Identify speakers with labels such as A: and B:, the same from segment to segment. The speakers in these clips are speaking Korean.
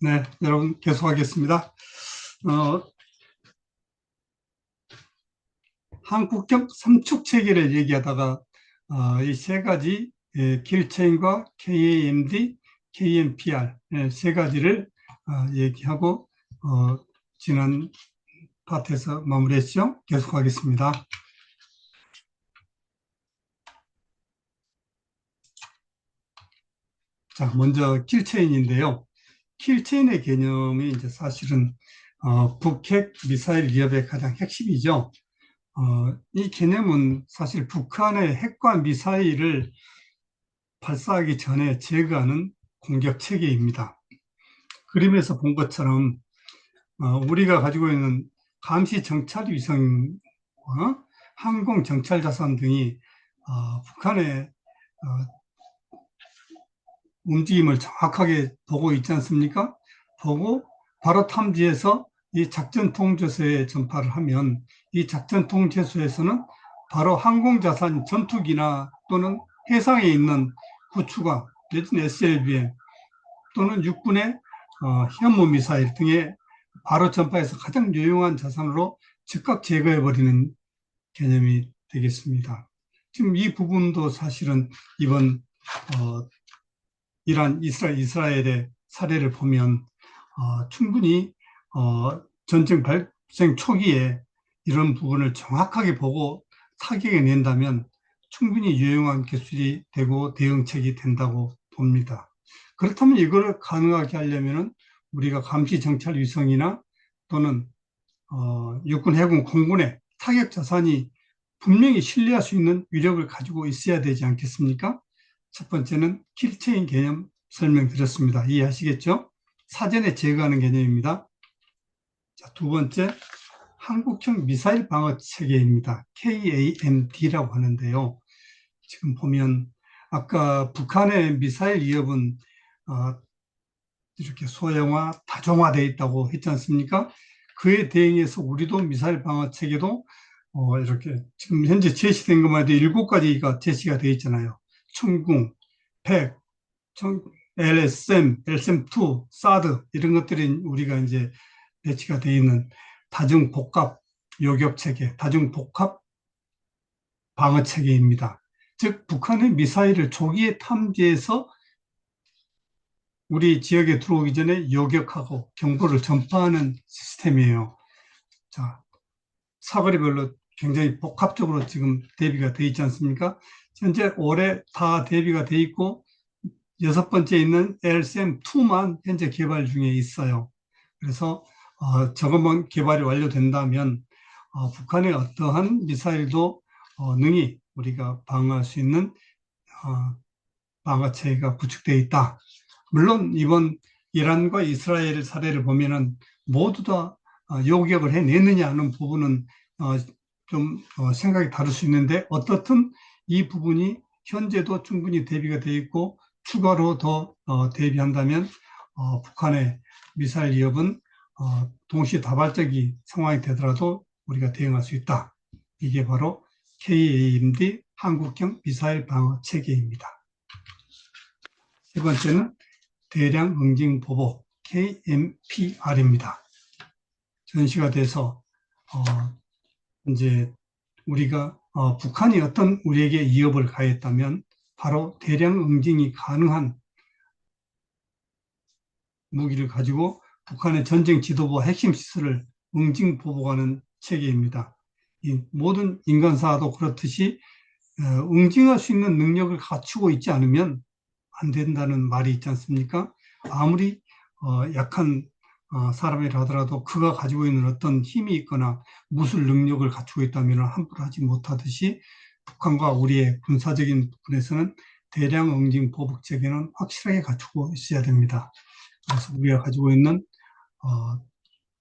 A: 네, 여러분 계속하겠습니다. 한국형 삼축 체계를 얘기하다가 이 세 가지 킬체인과 KAMD, KMPR 세 가지를 얘기하고 지난 파트에서 마무리했죠. 계속하겠습니다. 자, 먼저 킬체인인데요. 킬체인의 개념이 이제 사실은 북핵 미사일 위협의 가장 핵심이죠. 이 개념은 사실 북한의 핵과 미사일을 발사하기 전에 제거하는 공격 체계입니다. 그림에서 본 것처럼 우리가 가지고 있는 감시 정찰 위성과 항공 정찰 자산 등이 북한의 움직임을 정확하게 보고 있지 않습니까? 보고 바로 탐지해서 이 작전 통제소에 전파를 하면 이 작전 통제소에서는 바로 항공 자산 전투기나 또는 해상에 있는 구추가 내지는 SLBM 또는 육군의 현무 미사일 등에 바로 전파해서 가장 유용한 자산으로 즉각 제거해버리는 개념이 되겠습니다. 지금 이 부분도 사실은 이번 이란, 이스라엘의 사례를 보면 충분히 전쟁 발생 초기에 이런 부분을 정확하게 보고 타격해 낸다면 충분히 유용한 기술이 되고 대응책이 된다고 봅니다. 그렇다면 이걸 가능하게 하려면 우리가 감시 정찰 위성이나 또는 육군, 해군, 공군의 타격 자산이 분명히 신뢰할 수 있는 위력을 가지고 있어야 되지 않겠습니까? 첫 번째는 킬체인 개념 설명드렸습니다. 이해하시겠죠? 사전에 제거하는 개념입니다. 자, 두 번째, 한국형 미사일 방어 체계입니다. KAMD라고 하는데요. 지금 보면 아까 북한의 미사일 위협은 이렇게 소형화, 다종화되어 있다고 했지 않습니까? 그에 대응해서 우리도 미사일 방어 체계도 이렇게 지금 현재 제시된 것만 해도 7가지가 제시가 되어 있잖아요. 천궁, 백, LSM, LSM2, 사드 이런 것들이 우리가 이제 배치가 되어 있는 다중복합 요격 체계, 다중복합 방어 체계입니다. 즉 북한의 미사일을 조기에 탐지해서 우리 지역에 들어오기 전에 요격하고 정보를 전파하는 시스템이에요. 자, 사거리별로 굉장히 복합적으로 지금 대비가 되어 있지 않습니까? 현재 올해 다 대비가 되어 있고 6번째 있는 LSM2만 현재 개발 중에 있어요. 그래서 저것만 개발이 완료된다면 북한의 어떠한 미사일도 능히 우리가 방어할 수 있는 방어체계가 구축되어 있다. 물론 이번 이란과 이스라엘 사례를 보면은 모두 다 요격을 해내느냐 하는 부분은 좀 생각이 다를 수 있는데 어떻든 이 부분이 현재도 충분히 대비가 되어 있고 추가로 더 대비한다면 북한의 미사일 위협은 동시다발적인 상황이 되더라도 우리가 대응할 수 있다. 이게 바로 KAMD 한국형 미사일 방어 체계입니다. 세 번째는 대량 응징 보복 KMPR입니다. 전시가 돼서 이제 우리가 북한이 어떤 우리에게 위협을 가했다면 바로 대량 응징이 가능한 무기를 가지고 북한의 전쟁 지도부 핵심 시설을 응징 보복하는 체계입니다. 이 모든 인간사도 그렇듯이 응징할 수 있는 능력을 갖추고 있지 않으면 안 된다는 말이 있지 않습니까? 아무리 약한 사람이라 하더라도 그가 가지고 있는 어떤 힘이 있거나 무술 능력을 갖추고 있다면 함부로 하지 못하듯이 북한과 우리의 군사적인 부분에서는 대량 응징 보복 체계는 확실하게 갖추고 있어야 됩니다. 그래서 우리가 가지고 있는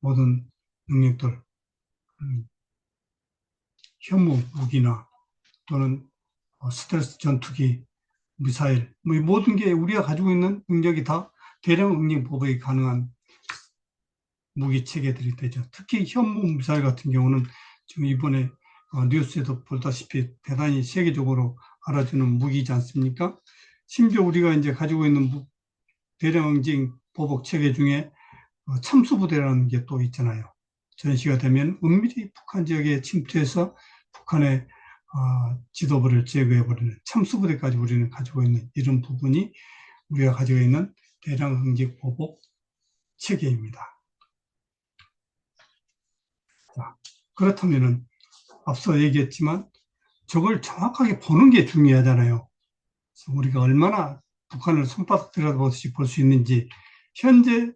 A: 모든 능력들, 현무 무기나 또는 스텔스 전투기, 미사일, 뭐 이 모든 게 우리가 가지고 있는 능력이 다 대량 응징 보복이 가능한 무기 체계들이 되죠. 특히 현무 미사일 같은 경우는 지금 이번에 뉴스에도 보다시피 대단히 세계적으로 알아주는 무기이지 않습니까? 심지어 우리가 이제 가지고 있는 대량 응징 보복 체계 중에 참수부대라는 게 또 있잖아요. 전시가 되면 은밀히 북한 지역에 침투해서 북한의 지도부를 제거해버리는 참수부대까지 우리는 가지고 있는 이런 부분이 우리가 가지고 있는 대량 응집 보복 체계입니다. 자, 그렇다면은 앞서 얘기했지만 저걸 정확하게 보는 게 중요하잖아요. 우리가 얼마나 북한을 손바닥 들여다보듯이 볼 수 있는지 현재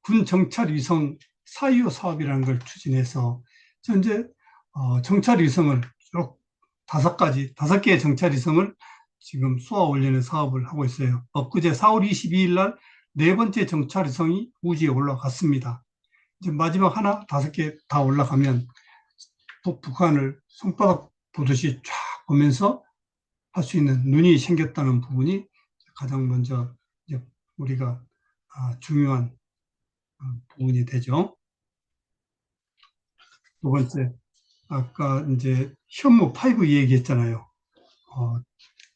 A: 군 정찰 위성 4.25 사업이라는 걸 추진해서 현재 정찰 위성을 다섯 개의 정찰 위성을 지금 쏘아 올리는 사업을 하고 있어요. 엊그제 4월 22일 날 네 번째 정찰 위성이 우주에 올라갔습니다. 이제 마지막 하나, 5개 다 올라가면 북한을 손바닥 보듯이 쫙 보면서 할 수 있는 눈이 생겼다는 부분이 가장 먼저 이제 우리가 중요한 부분이 되죠. 두 번째, 아까 이제 현무 5 얘기했잖아요.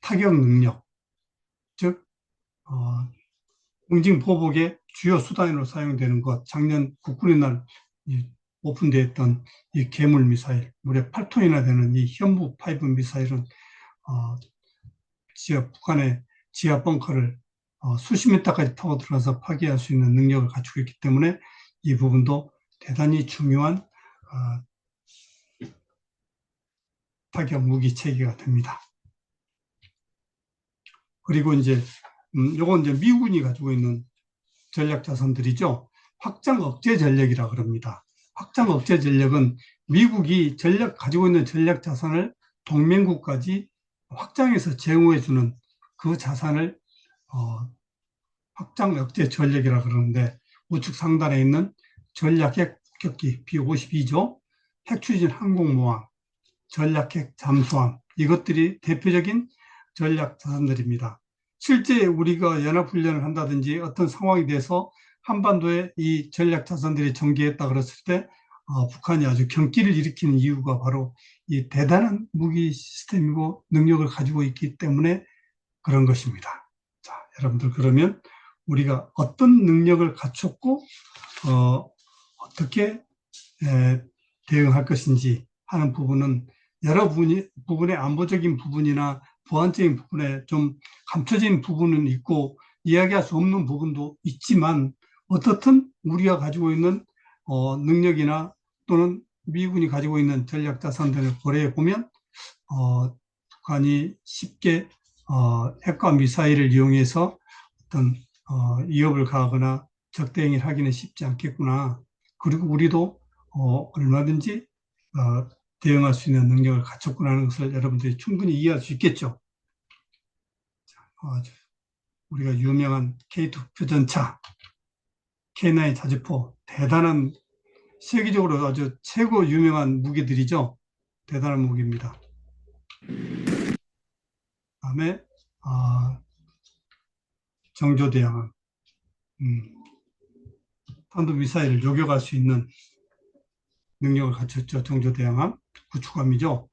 A: 타격 능력, 즉 응징 보복의 주요 수단으로 사용되는 것. 작년 국군의 날 오픈되었던 이 괴물 미사일, 무려 8톤이나 되는 이 현무 5 미사일은 북한의 지하 벙커를 수십 미터까지 타고 들어가서 파괴할 수 있는 능력을 갖추고 있기 때문에 이 부분도 대단히 중요한 타격 무기 체계가 됩니다. 그리고 이제 요건 이제 미군이 가지고 있는 전략 자산들이죠. 확장 억제 전력이라 그럽니다. 확장 억제 전력은 미국이 가지고 있는 전략 자산을 동맹국까지 확장해서 제공해주는 그 자산을 확장 억제 전력이라 그러는데 우측 상단에 있는 전략핵 폭격기 B-52죠. 핵추진 항공모함, 전략핵 잠수함, 이것들이 대표적인 전략 자산들입니다. 실제 우리가 연합훈련을 한다든지 어떤 상황이 돼서 한반도에 이 전략 자산들이 전개했다 그랬을 때 북한이 아주 경기를 일으키는 이유가 바로 이 대단한 무기 시스템이고 능력을 가지고 있기 때문에 그런 것입니다. 자, 여러분들 그러면 우리가 어떤 능력을 갖췄고 어떻게 대응할 것인지 하는 부분은 여러 부분의 안보적인 부분이나 보안적인 부분에 좀 감춰진 부분은 있고 이야기할 수 없는 부분도 있지만 어떻든 우리가 가지고 있는 능력이나 또는 미군이 가지고 있는 전략 자산들을 고려해 보면 북한이 쉽게 핵과 미사일을 이용해서 어떤 위협을 가하거나 적대 행위를 하기는 쉽지 않겠구나. 그리고 우리도 얼마든지 대응할 수 있는 능력을 갖췄구나 하는 것을 여러분들이 충분히 이해할 수 있겠죠. 우리가 유명한 K2 표전차, K9 자주포, 대단한 세계적으로 아주 최고 유명한 무기들이죠. 대단한 무기입니다. 다음에 정조대왕, 탄도미사일을 요격할 수 있는 능력을 갖췄죠. 정조대왕함, 구축함이죠.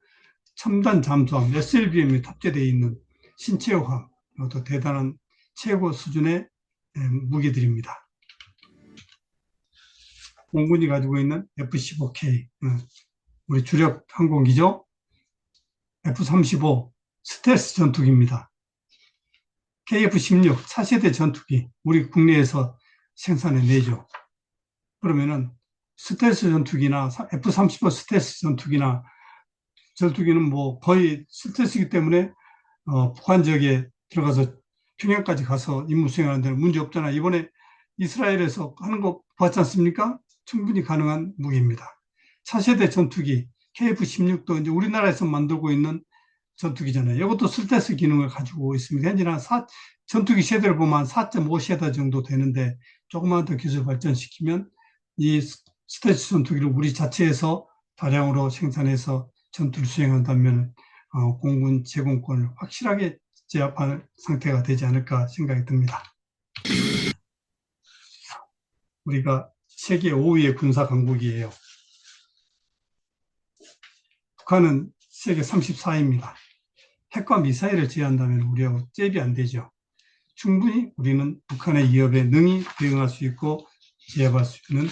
A: 첨단 잠수함, SLBM이 탑재되어 있는 신체호함, 이것도 대단한 최고 수준의 무기들입니다. 공군이 가지고 있는 F-15K, 우리 주력 항공기죠. F-35 스텔스 전투기입니다. KF-16 차세대 전투기, 우리 국내에서 생산해내죠. 그러면은 스텔스 전투기나 F-35 스텔스 전투기는 뭐 거의 스텔스이기 때문에 북한 지역에 들어가서 평양까지 가서 임무 수행하는 데는 문제 없잖아. 이번에 이스라엘에서 하는 거 봤지 않습니까? 충분히 가능한 무기입니다. 차세대 전투기 KF-16도 이제 우리나라에서 만들고 있는 전투기잖아요. 이것도 스텔스 기능을 가지고 있습니다. 현재는 전투기 세대를 보면 4.5세대 정도 되는데 조금만 더 기술 발전시키면 이 스텔스 전투기를 우리 자체에서 다량으로 생산해서 전투를 수행한다면 공군 제공권을 확실하게 제압하는 상태가 되지 않을까 생각이 듭니다. 우리가 세계 5위의 군사 강국이에요. 북한은 세계 34위입니다. 핵과 미사일을 제한다면 우리하고 잽이 안 되죠. 충분히 우리는 북한의 위협에 능히 대응할 수 있고 제압할 수 있는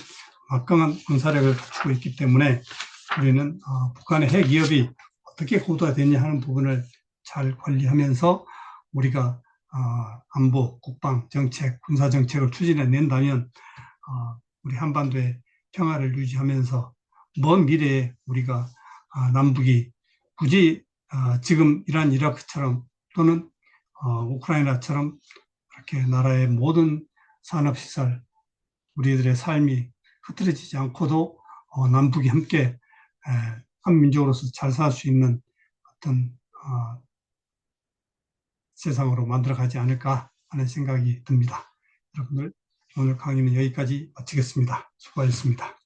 A: 막강한 군사력을 갖추고 있기 때문에 우리는 북한의 핵 위협이 어떻게 고도화되냐 하는 부분을 잘 관리하면서 우리가 안보, 국방 정책, 군사 정책을 추진해 낸다면 우리 한반도의 평화를 유지하면서 먼 미래에 우리가 남북이 굳이 지금 이란, 이라크처럼 또는 우크라이나처럼 이렇게 나라의 모든 산업시설, 우리들의 삶이 흐트러지지 않고도 남북이 함께 한민족으로서 잘 살 수 있는 어떤 세상으로 만들어가지 않을까 하는 생각이 듭니다. 여러분들 오늘 강의는 여기까지 마치겠습니다. 수고하셨습니다.